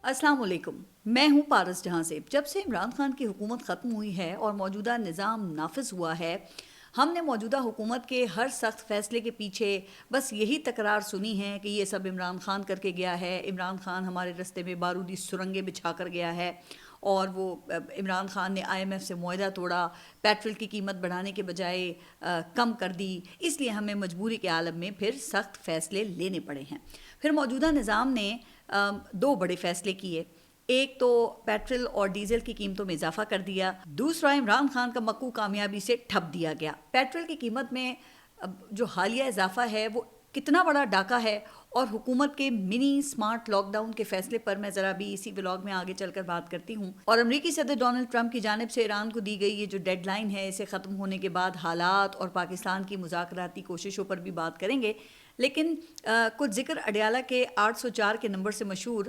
السلام علیکم، میں ہوں پارس جہاں سے۔ جب سے عمران خان کی حکومت ختم ہوئی ہے اور موجودہ نظام نافذ ہوا ہے، ہم نے موجودہ حکومت کے ہر سخت فیصلے کے پیچھے بس یہی تکرار سنی ہے کہ یہ سب عمران خان کر کے گیا ہے، عمران خان ہمارے رستے میں بارودی سرنگیں بچھا کر گیا ہے، اور وہ عمران خان نے آئی ایم ایف سے معاہدہ توڑا، پیٹرول کی قیمت بڑھانے کے بجائے کم کر دی، اس لیے ہمیں مجبوری کے عالم میں پھر سخت فیصلے لینے پڑے ہیں۔ پھر موجودہ نظام نے دو بڑے فیصلے کیے۔ ایک تو پیٹرول اور ڈیزل کی قیمتوں میں اضافہ کر دیا، دوسرا عمران خان کا مکو کامیابی سے ٹھپ دیا گیا۔ پیٹرول کی قیمت میں جو حالیہ اضافہ ہے وہ کتنا بڑا ڈاکہ ہے، اور حکومت کے منی سمارٹ لاک ڈاؤن کے فیصلے پر میں ذرا بھی اسی ولاگ میں آگے چل کر بات کرتی ہوں، اور امریکی صدر ڈونلڈ ٹرمپ کی جانب سے ایران کو دی گئی یہ جو ڈیڈ لائن ہے، اسے ختم ہونے کے بعد حالات اور پاکستان کی مذاکراتی کوششوں پر بھی بات کریں گے۔ لیکن کچھ ذکر اڈیالہ کے 804 کے نمبر سے مشہور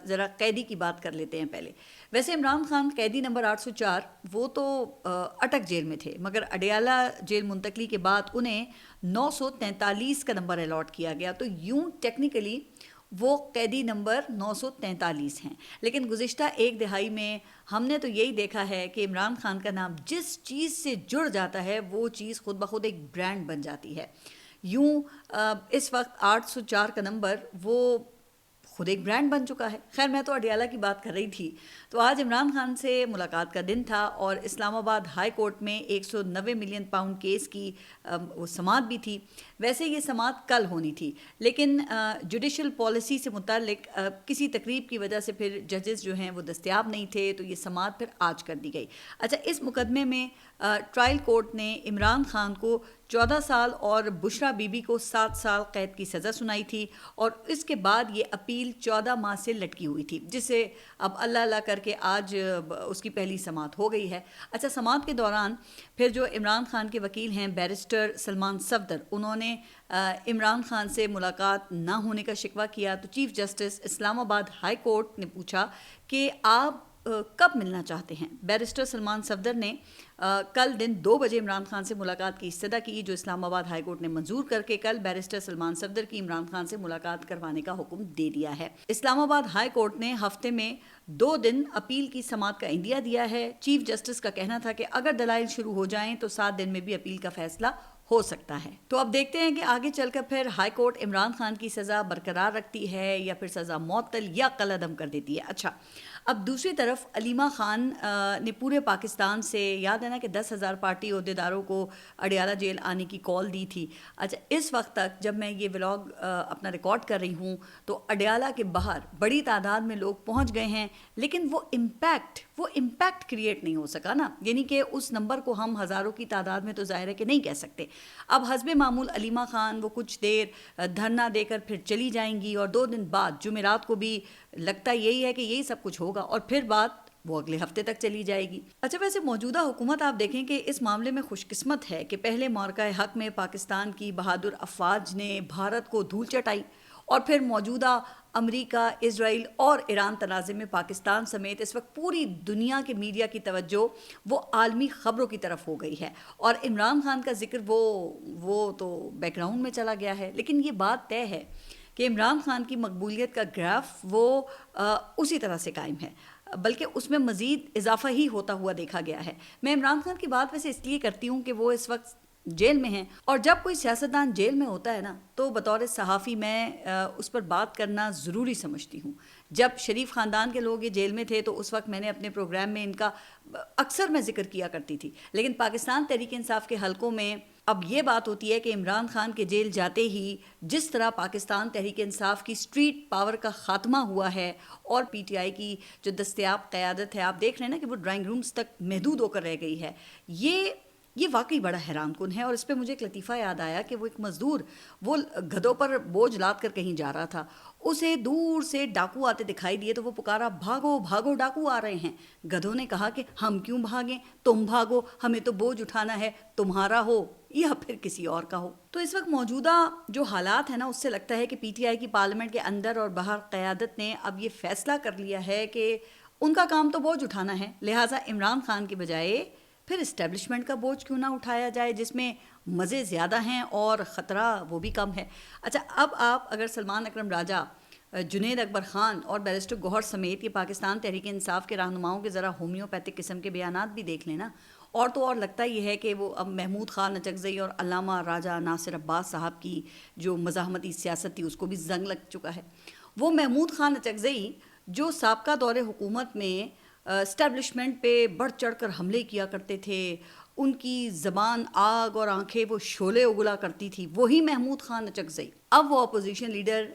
ذرا قیدی کی بات کر لیتے ہیں پہلے۔ ویسے عمران خان قیدی نمبر 804 وہ تو اٹک جیل میں تھے، مگر اڈیالہ جیل منتقلی کے بعد انہیں 943 کا نمبر الاٹ کیا گیا، تو یوں ٹیکنیکلی وہ قیدی نمبر 943 ہیں۔ لیکن گزشتہ ایک دہائی میں ہم نے تو یہی دیکھا ہے کہ عمران خان کا نام جس چیز سے جڑ جاتا ہے وہ چیز خود بخود ایک برانڈ بن جاتی ہے۔ یوں اس وقت 804 کا نمبر وہ خود ایک برانڈ بن چکا ہے۔ خیر، میں تو اڈیالہ کی بات کر رہی تھی۔ تو آج عمران خان سے ملاقات کا دن تھا، اور اسلام آباد ہائی کورٹ میں 190 ملین پاؤنڈ کیس کی وہ سماعت بھی تھی۔ ویسے یہ سماعت کل ہونی تھی، لیکن جوڈیشل پالیسی سے متعلق کسی تقریب کی وجہ سے پھر ججز جو ہیں وہ دستیاب نہیں تھے، تو یہ سماعت پھر آج کر دی گئی۔ اچھا، اس مقدمے میں ٹرائل کورٹ نے عمران خان کو 14 سال اور بشرا بی بی کو 7 سال قید کی سزا سنائی تھی، اور اس کے بعد یہ اپیل 14 ماہ سے لٹکی ہوئی تھی، جسے اب اللہ اللہ کر کے آج اس کی پہلی سماعت ہو گئی ہے۔ اچھا، سماعت کے دوران پھر جو عمران خان کے وکیل ہیں بیرسٹر سلمان صفدر، انہوں نے عمران خان سے ملاقات نہ ہونے کا شکوہ کیا، تو چیف جسٹس اسلام آباد ہائی کورٹ نے پوچھا کہ آپ کب ملنا چاہتے ہیں۔ بیرسٹر سلمان صفدر نے کل دن 2 بجے عمران خان سے ملاقات کی استدعا کی، جو اسلام آباد ہائی کورٹ نے منظور کر کے کل بیرسٹر سلمان صفدر کی عمران خان سے ملاقات کروانے کا حکم دے دیا ہے۔ اسلام آباد ہائی کورٹ نے ہفتے میں 2 دن اپیل کی سماعت کا عندیہ دیا ہے۔ چیف جسٹس کا کہنا تھا کہ اگر دلائل شروع ہو جائیں تو 7 دن میں بھی اپیل کا فیصلہ ہو سکتا ہے۔ تو اب دیکھتے ہیں کہ آگے چل کر پھر ہائی کورٹ عمران خان کی سزا برقرار رکھتی ہے یا پھر سزا معطل یا قلعدم کر دیتی ہے۔ اچھا، اب دوسری طرف علیمہ خان نے پورے پاکستان سے، یاد ہے نا کہ 10,000 پارٹی عہدیداروں کو اڈیالہ جیل آنے کی کال دی تھی۔ اچھا، اس وقت تک جب میں یہ ولاگ اپنا ریکارڈ کر رہی ہوں تو اڈیالہ کے باہر بڑی تعداد میں لوگ پہنچ گئے ہیں، لیکن وہ امپیکٹ کریٹ نہیں ہو سکا نا، یعنی کہ اس نمبر کو ہم ہزاروں کی تعداد میں تو ظاہر ہے کہ نہیں کہہ سکتے۔ اب حسب معمول علیمہ خان وہ کچھ دیر دھرنا دے کر پھر چلی جائیں گی، اور 2 دن بعد جمعرات کو بھی لگتا یہی ہے کہ یہی سب کچھ ہوگا، اور پھر بات وہ اگلے ہفتے تک چلی جائے گی۔ اچھا، ویسے موجودہ حکومت آپ دیکھیں کہ اس معاملے میں خوش قسمت ہے کہ پہلے معرکہ حق میں پاکستان کی بہادر افواج نے بھارت کو دھول چٹائی، اور پھر موجودہ امریکہ، اسرائیل اور ایران تنازع میں پاکستان سمیت اس وقت پوری دنیا کے میڈیا کی توجہ وہ عالمی خبروں کی طرف ہو گئی ہے، اور عمران خان کا ذکر وہ تو بیک گراؤنڈ میں چلا گیا ہے۔ لیکن یہ بات طے ہے کہ عمران خان کی مقبولیت کا گراف وہ اسی طرح سے قائم ہے، بلکہ اس میں مزید اضافہ ہی ہوتا ہوا دیکھا گیا ہے۔ میں عمران خان کی بات ویسے اس لیے کرتی ہوں کہ وہ اس وقت جیل میں ہیں، اور جب کوئی سیاستدان جیل میں ہوتا ہے نا تو بطور صحافی میں اس پر بات کرنا ضروری سمجھتی ہوں۔ جب شریف خاندان کے لوگ یہ جیل میں تھے تو اس وقت میں نے اپنے پروگرام میں ان کا اکثر میں ذکر کیا کرتی تھی، لیکن پاکستان تحریک انصاف کے حلقوں میں اب یہ بات ہوتی ہے کہ عمران خان کے جیل جاتے ہی جس طرح پاکستان تحریک انصاف کی سٹریٹ پاور کا خاتمہ ہوا ہے، اور پی ٹی آئی کی جو دستیاب قیادت ہے، آپ دیکھ رہے ہیں نا کہ وہ ڈرائنگ رومز تک محدود ہو کر رہ گئی ہے، یہ واقعی بڑا حیران کن ہے۔ اور اس پہ مجھے ایک لطیفہ یاد آیا کہ وہ ایک مزدور وہ گدھوں پر بوجھ لاد کر کہیں جا رہا تھا، اسے دور سے ڈاکو آتے دکھائی دیے تو وہ پکارا، بھاگو بھاگو ڈاکو آ رہے ہیں۔ گدھوں نے کہا کہ ہم کیوں بھاگیں، تم بھاگو، ہمیں تو بوجھ اٹھانا ہے، تمہارا ہو یا پھر کسی اور کا ہو۔ تو اس وقت موجودہ جو حالات ہیں نا، اس سے لگتا ہے کہ پی ٹی آئی کی پارلیمنٹ کے اندر اور باہر قیادت نے اب یہ فیصلہ کر لیا ہے کہ ان کا کام تو بوجھ اٹھانا ہے، لہٰذا عمران خان کی بجائے پھر اسٹیبلشمنٹ کا بوجھ کیوں نہ اٹھایا جائے، جس میں مزے زیادہ ہیں اور خطرہ وہ بھی کم ہے۔ اچھا، اب آپ اگر سلمان اکرم راجہ جنید اکبر خان اور بیرسٹر گوہر سمیت یہ پاکستان تحریک انصاف کے رہنماؤں کے ذرا ہومیوپیتھک قسم کے بیانات بھی دیکھ لینا. اور تو اور لگتا یہ ہے کہ وہ اب محمود خان اچکزئی اور علامہ راجہ ناصر عباس صاحب کی جو مزاحمتی سیاست تھی اس کو بھی زنگ لگ چکا ہے. وہ محمود خان اچکزئی جو سابقہ دور حکومت میں اسٹیبلشمنٹ پہ بڑھ چڑھ کر حملے کیا کرتے تھے, ان کی زبان آگ اور آنکھیں وہ شعلے اگلا کرتی تھی, وہی محمود خان اچکزئی اب وہ اپوزیشن لیڈر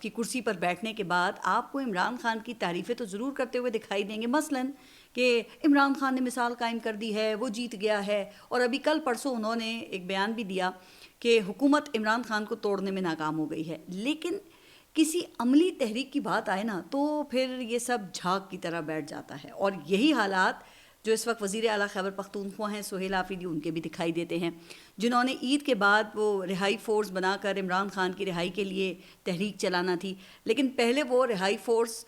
کی کرسی پر بیٹھنے کے بعد آپ کو عمران خان کی تعریفیں تو ضرور کرتے ہوئے دکھائی دیں گے, مثلاً کہ عمران خان نے مثال قائم کر دی ہے, وہ جیت گیا ہے. اور ابھی کل پرسوں انہوں نے ایک بیان بھی دیا کہ حکومت عمران خان کو توڑنے میں ناکام ہو گئی ہے. لیکن کسی عملی تحریک کی بات آئے نا تو پھر یہ سب جھاگ کی طرح بیٹھ جاتا ہے. اور یہی حالات جو اس وقت وزیر اعلیٰ خیبر پختونخوا ہیں سہیل آفریدی, ان کے بھی دکھائی دیتے ہیں, جنہوں نے عید کے بعد وہ رہائی فورس بنا کر عمران خان کی رہائی کے لیے تحریک چلانا تھی, لیکن پہلے وہ رہائی فورس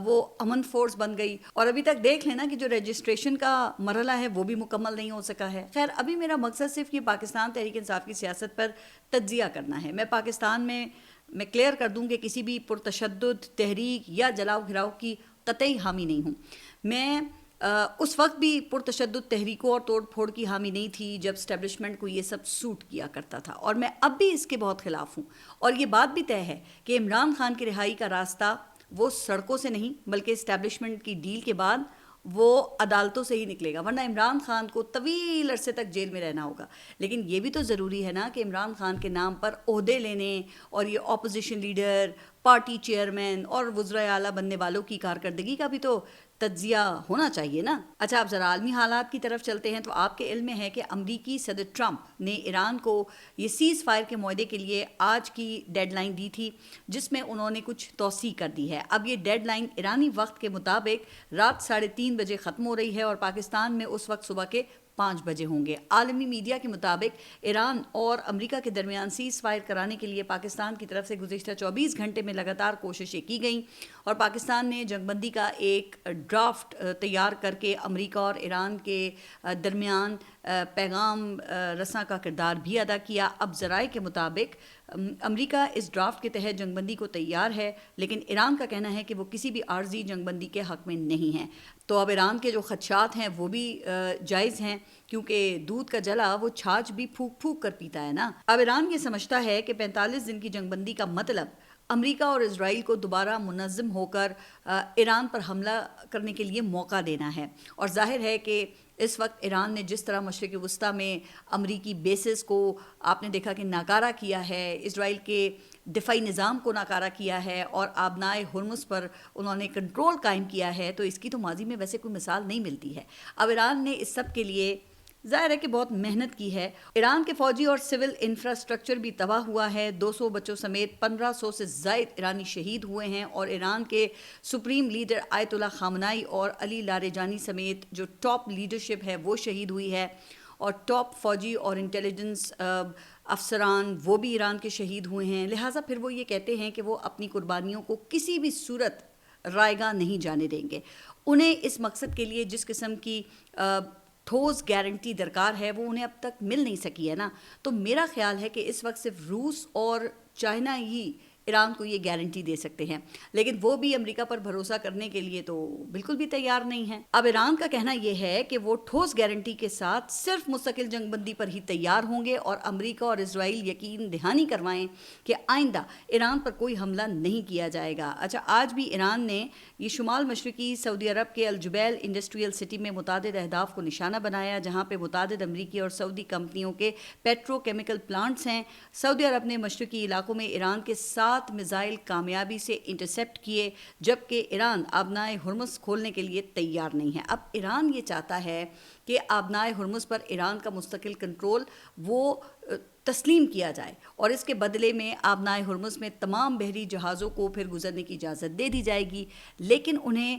وہ امن فورس بن گئی, اور ابھی تک دیکھ لینا کہ جو رجسٹریشن کا مرحلہ ہے وہ بھی مکمل نہیں ہو سکا ہے. خیر, ابھی میرا مقصد صرف یہ پاکستان تحریک انصاف کی سیاست پر تجزیہ کرنا ہے. میں پاکستان میں کلیئر کر دوں کہ کسی بھی پرتشدد تحریک یا جلاؤ گھراؤ کی قطعی حامی نہیں ہوں. میں اس وقت بھی پرتشدد تحریکوں اور توڑ پھوڑ کی حامی نہیں تھی جب اسٹیبلشمنٹ کو یہ سب سوٹ کیا کرتا تھا, اور میں اب بھی اس کے بہت خلاف ہوں. اور یہ بات بھی طے ہے کہ عمران خان کی رہائی کا راستہ وہ سڑکوں سے نہیں بلکہ اسٹیبلشمنٹ کی ڈیل کے بعد وہ عدالتوں سے ہی نکلے گا, ورنہ عمران خان کو طویل عرصے تک جیل میں رہنا ہوگا. لیکن یہ بھی تو ضروری ہے نا کہ عمران خان کے نام پر عہدے لینے اور یہ اپوزیشن لیڈر, پارٹی چیئرمین اور وزرائے اعلیٰ بننے والوں کی کارکردگی کا بھی تو تجزیہ ہونا چاہیے نا. اچھا, اب ذرا عالمی حالات کی طرف چلتے ہیں. تو آپ کے علم میں ہے کہ امریکی صدر ٹرمپ نے ایران کو یہ سیز فائر کے معاہدے کے لیے آج کی ڈیڈ لائن دی تھی, جس میں انہوں نے کچھ توسیع کر دی ہے. اب یہ ڈیڈ لائن ایرانی وقت کے مطابق رات 3:30 بجے ختم ہو رہی ہے اور پاکستان میں اس وقت صبح کے 5 بجے ہوں گے. عالمی میڈیا کے مطابق ایران اور امریکہ کے درمیان سیز فائر کرانے کے لیے پاکستان کی طرف سے گزشتہ 24 گھنٹے میں لگاتار کوششیں کی گئیں, اور پاکستان نے جنگ بندی کا ایک ڈرافٹ تیار کر کے امریکہ اور ایران کے درمیان پیغام رساں کا کردار بھی ادا کیا. اب ذرائع کے مطابق امریکہ اس ڈرافٹ کے تحت جنگ بندی کو تیار ہے, لیکن ایران کا کہنا ہے کہ وہ کسی بھی عارضی جنگ بندی کے حق میں نہیں ہیں. تو اب ایران کے جو خدشات ہیں وہ بھی جائز ہیں, کیونکہ دودھ کا جلا وہ چھاچھ بھی پھونک پھونک کر پیتا ہے نا. اب ایران یہ سمجھتا ہے کہ 45 دن کی جنگ بندی کا مطلب امریکہ اور اسرائیل کو دوبارہ منظم ہو کر ایران پر حملہ کرنے کے لیے موقع دینا ہے. اور ظاہر ہے کہ اس وقت ایران نے جس طرح مشرق وسطیٰ میں امریکی بیسز کو آپ نے دیکھا کہ ناکارہ کیا ہے, اسرائیل کے دفاعی نظام کو ناکارہ کیا ہے, اور آبنائے ہرمز پر انہوں نے کنٹرول قائم کیا ہے, تو اس کی تو ماضی میں ویسے کوئی مثال نہیں ملتی ہے. اب ایران نے اس سب کے لیے ظاہر ہے کہ بہت محنت کی ہے. ایران کے فوجی اور سول انفراسٹرکچر بھی تباہ ہوا ہے. 200 بچوں سمیت 1500 سے زائد ایرانی شہید ہوئے ہیں, اور ایران کے سپریم لیڈر آیت اللہ خامنائی اور علی لاریجانی سمیت جو ٹاپ لیڈرشپ ہے وہ شہید ہوئی ہے, اور ٹاپ فوجی اور انٹیلیجنس افسران وہ بھی ایران کے شہید ہوئے ہیں. لہٰذا پھر وہ یہ کہتے ہیں کہ وہ اپنی قربانیوں کو کسی بھی صورت رائیگاں نہیں جانے دیں گے. انہیں اس مقصد کے لیے جس قسم کی ٹھوس گارنٹی درکار ہے وہ انہیں اب تک مل نہیں سکی ہے نا. تو میرا خیال ہے کہ اس وقت صرف روس اور چائنا ہی ایران کو یہ گارنٹی دے سکتے ہیں, لیکن وہ بھی امریکہ پر بھروسہ کرنے کے لیے تو بالکل بھی تیار نہیں ہیں. اب ایران کا کہنا یہ ہے کہ وہ ٹھوس گارنٹی کے ساتھ صرف مستقل جنگ بندی پر ہی تیار ہوں گے, اور امریکہ اور اسرائیل یقین دہانی کروائیں کہ آئندہ ایران پر کوئی حملہ نہیں کیا جائے گا. اچھا, آج بھی ایران نے یہ شمال مشرقی سعودی عرب کے الجبیل انڈسٹریل سٹی میں متعدد اہداف کو نشانہ بنایا, جہاں پہ متعدد امریکی اور سعودی کمپنیوں کے پیٹرو کیمیکل پلانٹس ہیں. سعودی عرب نے مشرقی علاقوں میں ایران کے 7 میزائل کامیابی سے انٹرسیپٹ کیے, جبکہ ایران آبنائے ہرمز کھولنے کے لیے تیار نہیں ہے. اب ایران یہ چاہتا ہے کہ آبنائے ہرمز پر ایران کا مستقل کنٹرول وہ تسلیم کیا جائے, اور اس کے بدلے میں آبنائے ہرمز میں تمام بحری جہازوں کو پھر گزرنے کی اجازت دے دی جائے گی, لیکن انہیں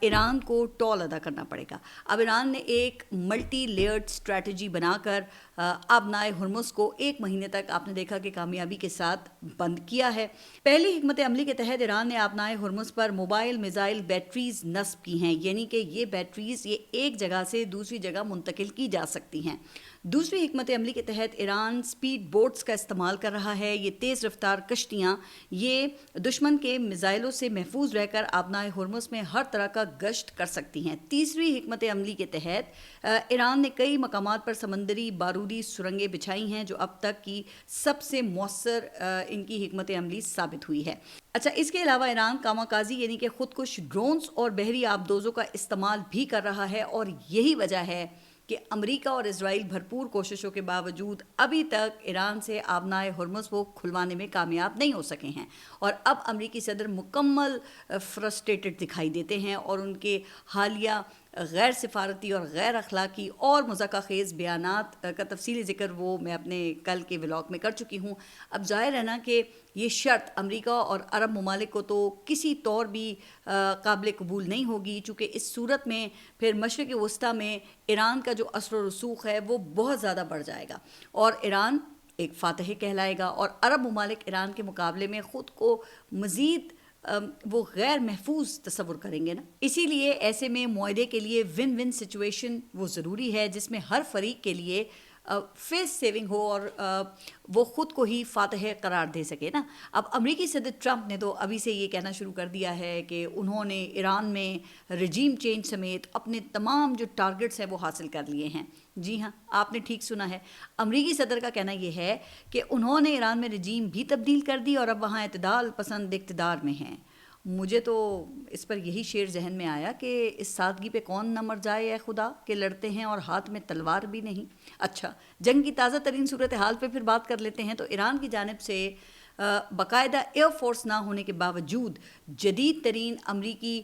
ایران کو ٹول ادا کرنا پڑے گا. اب ایران نے ایک ملٹی لیئرڈ اسٹریٹجی بنا کر آبنائے ہرمز کو 1 مہینے تک آپ نے دیکھا کہ کامیابی کے ساتھ بند کیا ہے. پہلی حکمت عملی کے تحت ایران نے آبنائے ہرمز پر موبائل میزائل بیٹریز نصب کی ہیں, یعنی کہ یہ بیٹریز یہ ایک جگہ سے دوسری جگہ منتقل کی جا سکتی ہیں. دوسری حکمت عملی کے تحت ایران ایران سپیڈ بوٹس کا استعمال کر رہا ہے. یہ تیز رفتار کشتیاں یہ دشمن کے میزائلوں سے محفوظ رہ کر آبنائے ہرمز میں ہر طرح کا گشت کر سکتی ہیں. تیسری حکمت عملی کے تحت ایران نے کئی مقامات پر سمندری بارودی سرنگیں بچھائی ہیں جو اب تک کی سب سے مؤثر ان کی حکمت عملی ثابت ہوئی ہے. اچھا، اس کے علاوہ ایران کاماکازی یعنی کہ خودکش ڈرونز اور بحری آبدوزوں کا استعمال بھی کر رہا ہے، اور یہی وجہ ہے کہ امریکہ اور اسرائیل بھرپور کوششوں کے باوجود ابھی تک ایران سے آبنائے ہرمز کو کھلوانے میں کامیاب نہیں ہو سکے ہیں. اور اب امریکی صدر مکمل فرسٹریٹڈ دکھائی دیتے ہیں، اور ان کے حالیہ غیر سفارتی اور غیر اخلاقی اور مذاکرہ خیز بیانات کا تفصیلی ذکر وہ میں اپنے کل کے ولاگ میں کر چکی ہوں. اب ظاہر ہے نا کہ یہ شرط امریکہ اور عرب ممالک کو تو کسی طور بھی قابل قبول نہیں ہوگی، چونکہ اس صورت میں پھر مشرق وسطیٰ میں ایران کا جو اثر و رسوخ ہے وہ بہت زیادہ بڑھ جائے گا، اور ایران ایک فاتح کہلائے گا، اور عرب ممالک ایران کے مقابلے میں خود کو مزید وہ غیر محفوظ تصور کریں گے نا. اسی لیے ایسے میں معاہدے کے لیے ون ون سچویشن وہ ضروری ہے جس میں ہر فریق کے لیے فیس سیونگ ہو اور وہ خود کو ہی فاتح قرار دے سکے نا. اب امریکی صدر ٹرمپ نے تو ابھی سے یہ کہنا شروع کر دیا ہے کہ انہوں نے ایران میں رجیم چینج سمیت اپنے تمام جو ٹارگٹس ہیں وہ حاصل کر لیے ہیں. جی ہاں، آپ نے ٹھیک سنا ہے. امریکی صدر کا کہنا یہ ہے کہ انہوں نے ایران میں رجیم بھی تبدیل کر دی اور اب وہاں اعتدال پسند اقتدار میں ہیں. مجھے تو اس پر یہی شعر ذہن میں آیا کہ اس سادگی پہ کون نہ مر جائے اے خدا کہ لڑتے ہیں اور ہاتھ میں تلوار بھی نہیں. اچھا، جنگ کی تازہ ترین صورتحال پہ پھر بات کر لیتے ہیں. تو ایران کی جانب سے باقاعدہ ایئر فورس نہ ہونے کے باوجود جدید ترین امریکی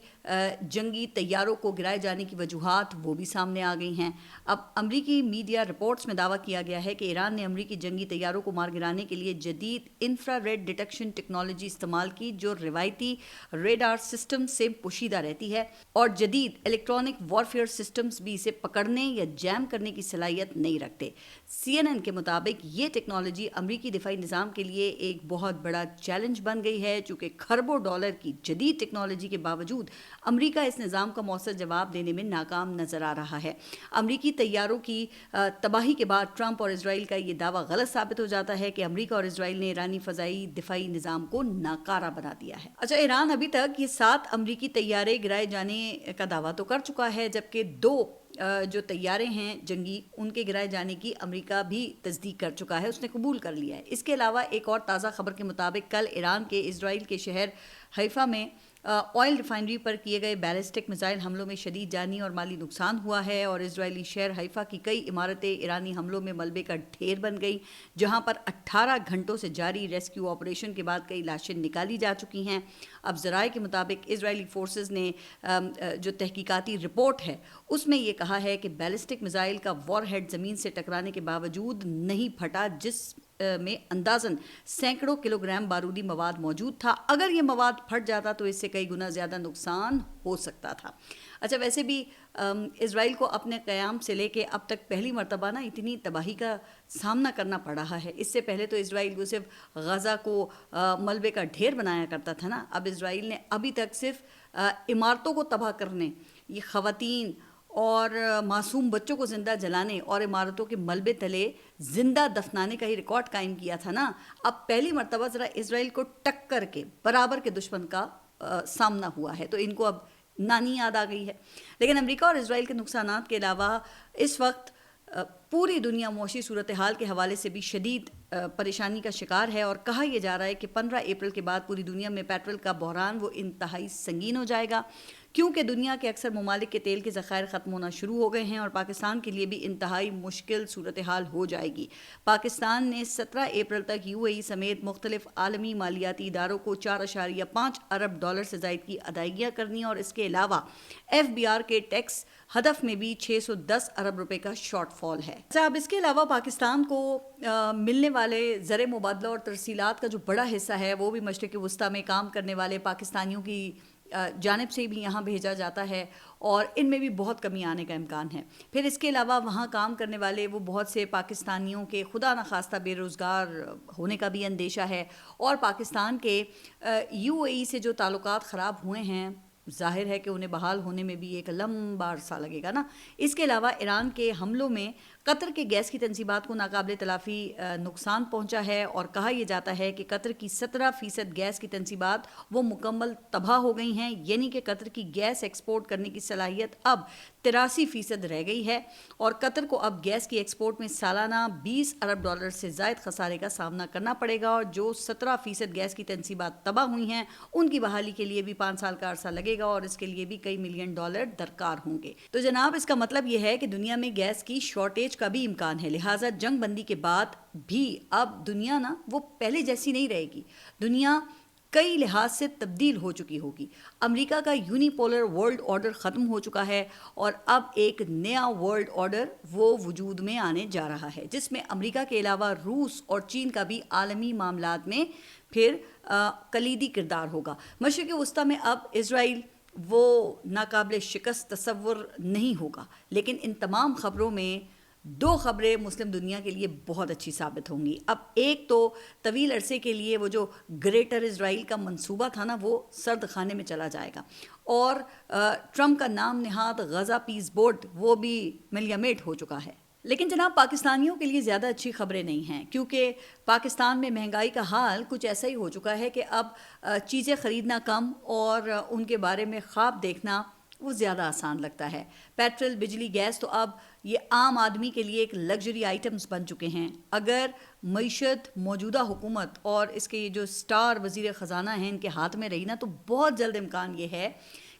جنگی طیاروں کو گرائے جانے کی وجوہات وہ بھی سامنے آ گئی ہیں. اب امریکی میڈیا رپورٹس میں دعویٰ کیا گیا ہے کہ ایران نے امریکی جنگی طیاروں کو مار گرانے کے لیے جدید انفرا ریڈ ڈیٹیکشن ٹیکنالوجی استعمال کی جو روایتی ریڈار سسٹم سے پوشیدہ رہتی ہے، اور جدید الیکٹرانک وارفیئر سسٹمز بھی اسے پکڑنے یا جیم کرنے کی صلاحیت نہیں رکھتے. CNN کے مطابق یہ ٹیکنالوجی امریکی دفاعی نظام کے لیے ایک بہت بڑا چیلنج بن گئی ہے، چونکہ کھربوں ڈالر کی جدید ٹیکنالوجی کے باوجود امریکہ اس نظام کا مؤثر جواب دینے میں ناکام نظر آ رہا ہے. امریکی طیاروں کی تباہی کے بعد ٹرمپ اور اسرائیل کا یہ دعویٰ غلط ثابت ہو جاتا ہے کہ امریکہ اور اسرائیل نے ایرانی فضائی دفاعی نظام کو ناکارہ بنا دیا ہے. اچھا، ایران ابھی تک یہ 7 امریکی طیارے گرائے جانے کا دعویٰ تو کر چکا ہے، جبکہ 2 جو طیارے ہیں جنگی ان کے گرائے جانے کی امریکہ بھی تصدیق کر چکا ہے، اس نے قبول کر لیا ہے. اس کے علاوہ ایک اور تازہ خبر کے مطابق کل ایران کے اسرائیل کے شہر حیفا میں آئل ریفائنری پر کیے گئے بیلسٹک میزائل حملوں میں شدید جانی اور مالی نقصان ہوا ہے، اور اسرائیلی شہر حیفا کی کئی عمارتیں ایرانی حملوں میں ملبے کا ڈھیر بن گئی، جہاں پر 18 گھنٹوں سے جاری ریسکیو آپریشن کے بعد کئی لاشیں نکالی جا چکی ہیں. اب ذرائع کے مطابق اسرائیلی فورسز نے جو تحقیقاتی رپورٹ ہے اس میں یہ کہا ہے کہ بیلسٹک میزائل کا وار ہیڈ زمین سے ٹکرانے کے باوجود نہیں پھٹا، جس میں اندازاً سینکڑوں کلوگرام بارودی مواد موجود تھا. اگر یہ مواد پھٹ جاتا تو اس سے کئی گنا زیادہ نقصان ہو سکتا تھا. اچھا، ویسے بھی اسرائیل کو اپنے قیام سے لے کے اب تک پہلی مرتبہ نا اتنی تباہی کا سامنا کرنا پڑ رہا ہے. اس سے پہلے تو اسرائیل کو صرف غزہ کو ملبے کا ڈھیر بنایا کرتا تھا نا. اب اسرائیل نے ابھی تک صرف عمارتوں کو تباہ کرنے، یہ خواتین اور معصوم بچوں کو زندہ جلانے اور عمارتوں کے ملبے تلے زندہ دفنانے کا ہی ریکارڈ قائم کیا تھا نا. اب پہلی مرتبہ ذرا اسرائیل کو ٹکر کے برابر کے دشمن کا سامنا ہوا ہے، تو ان کو اب نانی یاد آ گئی ہے. لیکن امریکہ اور اسرائیل کے نقصانات کے علاوہ اس وقت پوری دنیا معاشی صورتحال کے حوالے سے بھی شدید پریشانی کا شکار ہے، اور کہا یہ جا رہا ہے کہ 15 اپریل کے بعد پوری دنیا میں پیٹرول کا بحران وہ انتہائی سنگین ہو جائے گا، کیونکہ دنیا کے اکثر ممالک کے تیل کے ذخائر ختم ہونا شروع ہو گئے ہیں، اور پاکستان کے لیے بھی انتہائی مشکل صورتحال ہو جائے گی. پاکستان نے 17 اپریل تک UAE سمیت مختلف عالمی مالیاتی اداروں کو 4.5 ارب ڈالر سے زائد کی ادائیگیاں کرنی، اور اس کے علاوہ FBR کے ٹیکس ہدف میں بھی 610 ارب روپے کا شارٹ فال ہے. اب اس کے علاوہ پاکستان کو ملنے والے زر مبادلہ اور ترسیلات کا جو بڑا حصہ ہے وہ بھی مشرق وسطیٰ میں کام کرنے والے پاکستانیوں کی جانب سے بھی یہاں بھیجا جاتا ہے، اور ان میں بھی بہت کمی آنے کا امکان ہے. پھر اس کے علاوہ وہاں کام کرنے والے وہ بہت سے پاکستانیوں کے خدا نخواستہ بے روزگار ہونے کا بھی اندیشہ ہے، اور پاکستان کے UAE سے جو تعلقات خراب ہوئے ہیں ظاہر ہے کہ انہیں بحال ہونے میں بھی ایک لمبا عرصہ لگے گا نا۔ اس کے علاوہ ایران کے حملوں میں قطر کے گیس کی تنصیبات کو ناقابل تلافی نقصان پہنچا ہے، اور کہا یہ جاتا ہے کہ قطر کی 17% گیس کی تنصیبات وہ مکمل تباہ ہو گئی ہیں، یعنی کہ قطر کی گیس ایکسپورٹ کرنے کی صلاحیت اب 83% رہ گئی ہے، اور قطر کو اب گیس کی ایکسپورٹ میں سالانہ $20 ارب سے زائد خسارے کا سامنا کرنا پڑے گا، اور جو 17% گیس کی تنصیبات تباہ ہوئی ہیں ان کی بحالی کے لیے بھی 5 سال کا عرصہ لگے گا، اور اس کے لیے بھی کئی $ملین درکار ہوں گے۔ تو جناب اس کا مطلب یہ ہے کہ دنیا میں گیس کی شارٹیج کا بھی امکان ہے، لہٰذا جنگ بندی کے بعد بھی اب دنیا نا وہ پہلے جیسی نہیں رہے گی، دنیا کئی لحاظ سے تبدیل ہو چکی ہوگی۔ امریکہ کا یونی پولر ورلڈ آرڈر ختم ہو چکا ہے، اور اب ایک نیا ورلڈ آرڈر وہ وجود میں آنے جا رہا ہے، جس میں امریکہ کے علاوہ روس اور چین کا بھی عالمی معاملات میں پھر کلیدی کردار ہوگا۔ مشرق وسطیٰ میں اب اسرائیل وہ ناقابل شکست تصور نہیں ہوگا، لیکن ان تمام خبروں میں 2 خبریں مسلم دنیا کے لیے بہت اچھی ثابت ہوں گی۔ اب ایک تو طویل عرصے کے لیے وہ جو گریٹر اسرائیل کا منصوبہ تھا نا وہ سرد خانے میں چلا جائے گا، اور ٹرمپ کا نام نہاد غزہ پیس بورڈ وہ بھی ملیمیٹ ہو چکا ہے۔ لیکن جناب پاکستانیوں کے لیے زیادہ اچھی خبریں نہیں ہیں، کیونکہ پاکستان میں مہنگائی کا حال کچھ ایسا ہی ہو چکا ہے کہ اب چیزیں خریدنا کم اور ان کے بارے میں خواب دیکھنا وہ زیادہ آسان لگتا ہے۔ پیٹرول، بجلی، گیس تو اب یہ عام آدمی کے لیے ایک لگژری آئٹمز بن چکے ہیں۔ اگر معیشت موجودہ حکومت اور اس کے یہ جو سٹار وزیر خزانہ ہیں ان کے ہاتھ میں رہی نا، تو بہت جلد امکان یہ ہے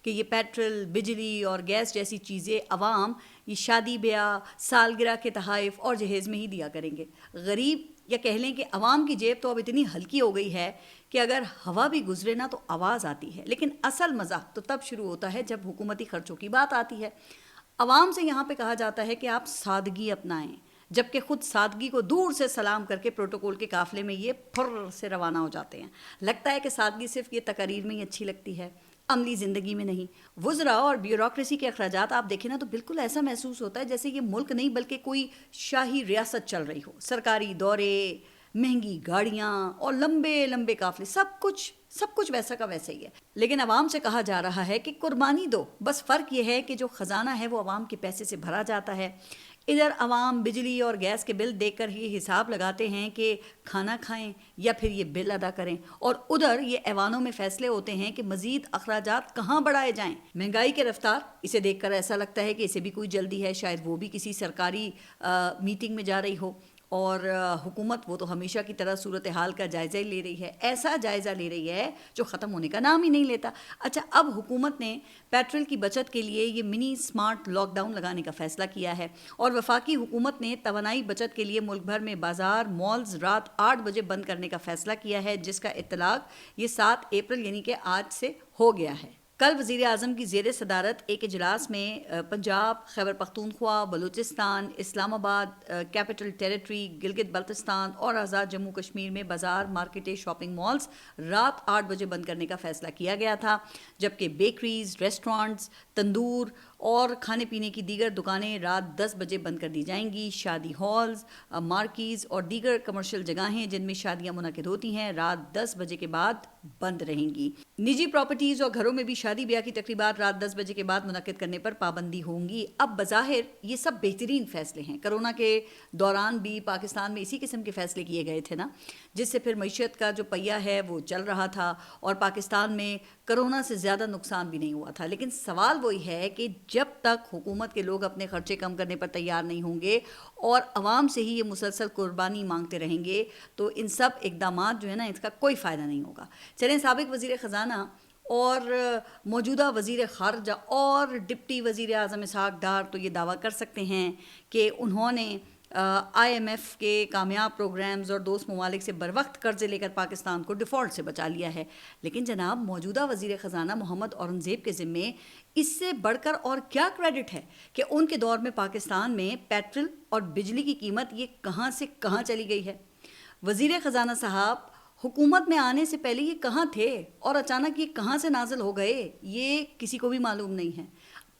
کہ یہ پیٹرول، بجلی اور گیس جیسی چیزیں عوام یہ شادی بیاہ، سالگرہ کے تحائف اور جہیز میں ہی دیا کریں گے۔ غریب یا کہہ لیں کہ عوام کی جیب تو اب اتنی ہلکی ہو گئی ہے کہ اگر ہوا بھی گزرے نا تو آواز آتی ہے، لیکن اصل مزہ تو تب شروع ہوتا ہے جب حکومتی خرچوں کی بات آتی ہے۔ عوام سے یہاں پہ کہا جاتا ہے کہ آپ سادگی اپنائیں، جبکہ خود سادگی کو دور سے سلام کر کے پروٹوکول کے قافلے میں یہ پھر سے روانہ ہو جاتے ہیں۔ لگتا ہے کہ سادگی صرف یہ تقاریر میں ہی اچھی لگتی ہے، عملی زندگی میں نہیں۔ وزراء اور بیوروکریسی کے اخراجات آپ دیکھیں نا تو بالکل ایسا محسوس ہوتا ہے جیسے یہ ملک نہیں بلکہ کوئی شاہی ریاست چل رہی ہو۔ سرکاری دورے، مہنگی گاڑیاں اور لمبے لمبے قافلے، سب کچھ ویسا کا ویسا ہی ہے۔ لیکن عوام سے کہا جا رہا ہے کہ قربانی دو، بس فرق یہ ہے کہ جو خزانہ ہے وہ عوام کے پیسے سے بھرا جاتا ہے۔ ادھر عوام بجلی اور گیس کے بل دیکھ کر یہ حساب لگاتے ہیں کہ کھانا کھائیں یا پھر یہ بل ادا کریں، اور ادھر یہ ایوانوں میں فیصلے ہوتے ہیں کہ مزید اخراجات کہاں بڑھائے جائیں۔ مہنگائی کی رفتار اسے دیکھ کر ایسا لگتا ہے کہ اسے بھی کوئی جلدی ہے، شاید وہ بھی کسی سرکاری میٹنگ میں جا رہی ہو، اور حکومت وہ تو ہمیشہ کی طرح صورتحال کا جائزہ ہی لے رہی ہے، ایسا جائزہ لے رہی ہے جو ختم ہونے کا نام ہی نہیں لیتا۔ اچھا، اب حکومت نے پیٹرول کی بچت کے لیے یہ منی سمارٹ لاک ڈاؤن لگانے کا فیصلہ کیا ہے، اور وفاقی حکومت نے توانائی بچت کے لیے ملک بھر میں بازار، مالز رات 8 بجے بند کرنے کا فیصلہ کیا ہے، جس کا اطلاق یہ 7 اپریل یعنی کہ آج سے ہو گیا ہے۔ کل وزیر اعظم کی زیر صدارت ایک اجلاس میں پنجاب، خیبر پختونخوا، بلوچستان، اسلام آباد کیپٹل ٹیریٹری، گلگت بلتستان اور آزاد جموں کشمیر میں بازار، مارکیٹیں، شاپنگ مالز رات 8 بجے بند کرنے کا فیصلہ کیا گیا تھا، جبکہ بیکریز، ریسٹورانٹس، تندور اور کھانے پینے کی دیگر دکانیں رات 10 بجے بند کر دی جائیں گی۔ شادی ہالز، مارکیز اور دیگر کمرشل جگہیں جن میں شادیاں منعقد ہوتی ہیں رات 10 بجے کے بعد بند رہیں گی۔ نجی پراپرٹیز اور گھروں میں بھی شادی بیاہ کی تقریبات رات 10 بجے کے بعد منعقد کرنے پر پابندی ہوں گی۔ اب بظاہر یہ سب بہترین فیصلے ہیں، کرونا کے دوران بھی پاکستان میں اسی قسم کے فیصلے کیے گئے تھے نا، جس سے پھر معیشت کا جو پہیہ ہے وہ چل رہا تھا، اور پاکستان میں کرونا سے زیادہ نقصان بھی نہیں ہوا تھا۔ لیکن سوال وہی ہے کہ جب تک حکومت کے لوگ اپنے خرچے کم کرنے پر تیار نہیں ہوں گے اور عوام سے ہی یہ مسلسل قربانی مانگتے رہیں گے تو ان سب اقدامات جو ہے نا اس کا کوئی فائدہ نہیں ہوگا۔ چلیں، سابق وزیر خزانہ اور موجودہ وزیر خارجہ اور ڈپٹی وزیر اعظم اسحاق ڈار تو یہ دعویٰ کر سکتے ہیں کہ انہوں نے آئی ایم ایف کے کامیاب پروگرامز اور دوست ممالک سے بروقت قرضے لے کر پاکستان کو ڈیفالٹ سے بچا لیا ہے، لیکن جناب موجودہ وزیر خزانہ محمد اورنگزیب کے ذمے اس سے بڑھ کر اور کیا کریڈٹ ہے کہ ان کے دور میں پاکستان میں پیٹرول اور بجلی کی قیمت یہ کہاں سے کہاں چلی گئی ہے۔ وزیر خزانہ صاحب حکومت میں آنے سے پہلے یہ کہاں تھے اور اچانک یہ کہاں سے نازل ہو گئے، یہ کسی کو بھی معلوم نہیں ہے۔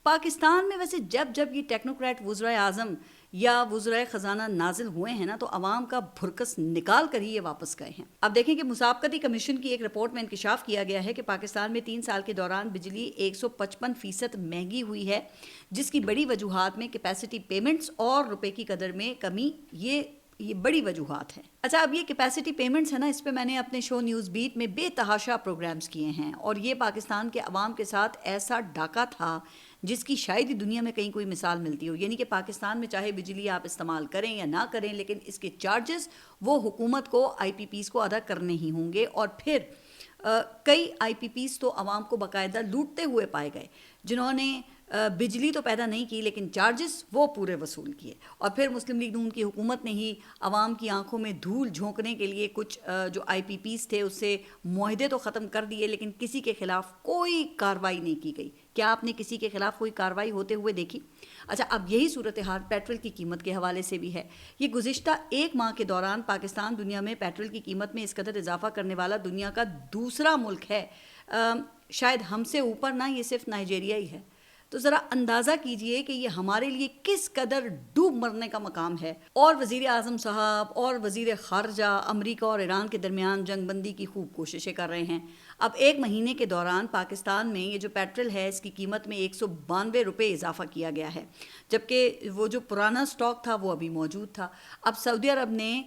پاکستان میں ویسے جب یہ ٹیکنوکریٹ وزرائے اعظم یا وزرائے خزانہ نازل ہوئے ہیں نا تو عوام کا بھرکس نکال کر ہی یہ واپس گئے ہیں۔ اب دیکھیں کہ مسابقتی کمیشن کی ایک رپورٹ میں انکشاف کیا گیا ہے کہ پاکستان میں 3 سال کے دوران بجلی 155% مہنگی ہوئی ہے، جس کی بڑی وجوہات میں کیپیسٹی پیمنٹس اور روپے کی قدر میں کمی یہ بڑی وجوہات ہیں۔ اچھا، اب یہ کیپیسٹی پیمنٹس ہے نا، اس پہ میں نے اپنے شو نیوز بیٹ میں بے تحاشا پروگرامز کیے ہیں، اور یہ پاکستان کے عوام کے ساتھ ایسا ڈاکہ تھا جس کی شاید ہی دنیا میں کہیں کوئی مثال ملتی ہو۔ یعنی کہ پاکستان میں چاہے بجلی آپ استعمال کریں یا نہ کریں، لیکن اس کے چارجز وہ حکومت کو آئی پی پیز کو ادا کرنے ہی ہوں گے، اور پھر کئی آئی پی پیز تو عوام کو باقاعدہ لوٹتے ہوئے پائے گئے، جنہوں نے بجلی تو پیدا نہیں کی لیکن چارجز وہ پورے وصول کیے۔ اور پھر مسلم لیگ نون کی حکومت نے ہی عوام کی آنکھوں میں دھول جھونکنے کے لیے کچھ جو آئی پی پیز تھے اس سے معاہدے تو ختم کر دیے، لیکن کسی کے خلاف کوئی کارروائی نہیں کی گئی۔ کیا آپ نے کسی کے خلاف کوئی کارروائی ہوتے ہوئے دیکھی؟ اچھا، اب یہی صورتحال پیٹرول کی قیمت کے حوالے سے بھی ہے۔ یہ گزشتہ 1 ماہ کے دوران پاکستان دنیا میں پیٹرول کی قیمت میں اس قدر اضافہ کرنے والا دنیا کا دوسرا ملک ہے۔ شاید ہم سے اوپر نہ یہ صرف نائجیریا ہی ہے۔ تو ذرا اندازہ کیجئے کہ یہ ہمارے لیے کس قدر ڈوب مرنے کا مقام ہے۔ اور وزیر اعظم صاحب اور وزیر خارجہ امریکہ اور ایران کے درمیان جنگ بندی کی خوب کوششیں کر رہے ہیں۔ اب 1 مہینے کے دوران پاکستان میں یہ جو پیٹرول ہے اس کی قیمت میں 192 روپے اضافہ کیا گیا ہے، جبکہ وہ جو پرانا سٹاک تھا وہ ابھی موجود تھا۔ اب سعودی عرب نے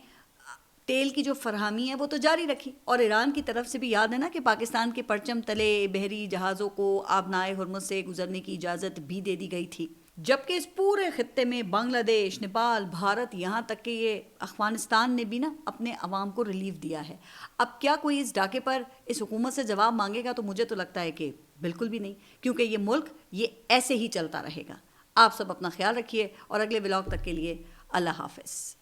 تیل کی جو فراہمی ہے وہ تو جاری رکھی، اور ایران کی طرف سے بھی یاد ہے نا کہ پاکستان کے پرچم تلے بحری جہازوں کو آبنائے ہرمز سے گزرنے کی اجازت بھی دے دی گئی تھی، جبکہ اس پورے خطے میں بنگلہ دیش، نیپال، بھارت، یہاں تک کہ یہ افغانستان نے بھی نا اپنے عوام کو ریلیف دیا ہے۔ اب کیا کوئی اس ڈاکے پر اس حکومت سے جواب مانگے گا؟ تو مجھے تو لگتا ہے کہ بالکل بھی نہیں، کیونکہ یہ ملک یہ ایسے ہی چلتا رہے گا۔ آپ سب اپنا خیال رکھیے، اور اگلے ولاگ تک کے لیے اللہ حافظ۔